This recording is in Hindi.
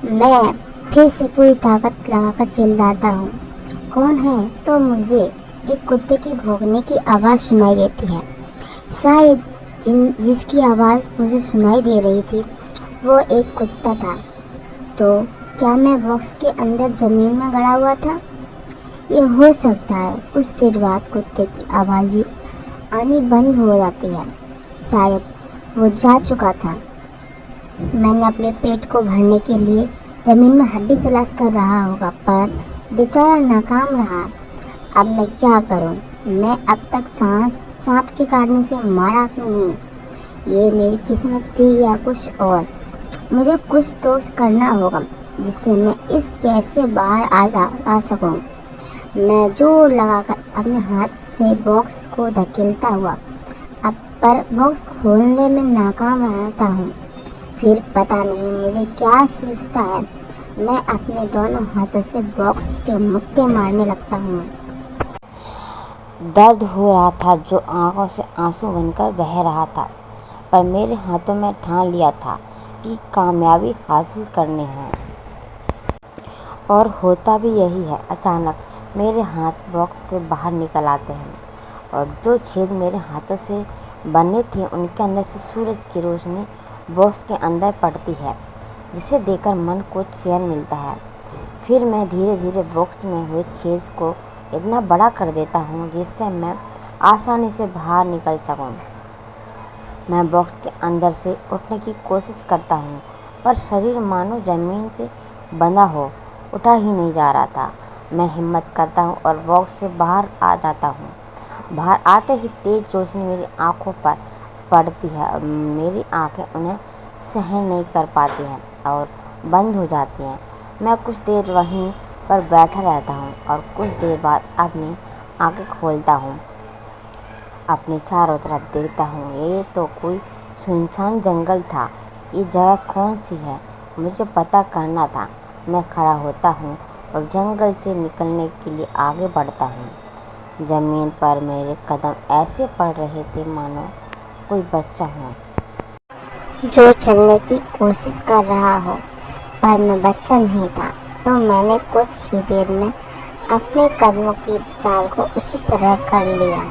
मैं फिर से पूरी ताकत लगाकर चिल्लाता हूँ, कौन है? तो मुझे एक कुत्ते की भौंकने की आवाज़ सुनाई देती है। शायद जिसकी आवाज़ मुझे सुनाई दे रही थी वो एक कुत्ता था। तो क्या मैं बॉक्स के अंदर ज़मीन में गड़ा हुआ था? ये हो सकता है। कुछ देर बाद कुत्ते की आवाज़ भी आनी बंद हो जाती है। शायद वो जा चुका था। मैंने अपने पेट को भरने के लिए ज़मीन में हड्डी तलाश कर रहा होगा, पर बेचारा नाकाम रहा। अब मैं क्या करूं? मैं अब तक सांप के काटने से मारा क्यों नहीं? ये मेरी किस्मत थी या कुछ और? मुझे कुछ तो करना होगा जिससे मैं इस कैद से बाहर आ सकूं। मैं जोर लगाकर अपने हाथ से बॉक्स को धकेलता हुआ पर बॉक्स खोलने में नाकाम रहता हूँ। फिर पता नहीं मुझे क्या सूझता है, मैं अपने दोनों हाथों से बॉक्स के मुक्के मारने लगता हूँ। दर्द हो रहा था जो आंखों से आंसू बनकर बह रहा था, पर मेरे हाथों में ठान लिया था कि कामयाबी हासिल करनी है। और होता भी यही है। अचानक मेरे हाथ बॉक्स से बाहर निकल आते हैं और जो छेद मेरे हाथों से बने थे उनके अंदर से सूरज की रोशनी बॉक्स के अंदर पड़ती है, जिसे देखकर मन को चैन मिलता है। फिर मैं धीरे धीरे बॉक्स में हुए छेद को इतना बड़ा कर देता हूँ जिससे मैं आसानी से बाहर निकल सकूँ। मैं बॉक्स के अंदर से उठने की कोशिश करता हूँ, पर शरीर मानो ज़मीन से बंधा हो उठा ही नहीं जा रहा था। मैं हिम्मत करता हूँ और बॉक्स से बाहर आ जाता हूँ। बाहर आते ही तेज रोशनी मेरी आँखों पर पड़ती है। मेरी आँखें उन्हें सहन नहीं कर पाती हैं और बंद हो जाती हैं। मैं कुछ देर वहीं पर बैठा रहता हूँ और कुछ देर बाद अपनी आँखें खोलता हूँ। अपने चारों तरफ देखता हूँ। ये तो कोई सुनसान जंगल था। ये जगह कौन सी है, मुझे पता करना था। मैं खड़ा होता हूँ और जंगल से निकलने के लिए आगे बढ़ता हूँ। ज़मीन पर मेरे कदम ऐसे पड़ रहे थे मानो कोई बच्चा है जो चलने की कोशिश कर रहा हो, पर मैं बच्चा नहीं था। तो मैंने कुछ ही देर में अपने कदमों की चाल को उसी तरह कर लिया।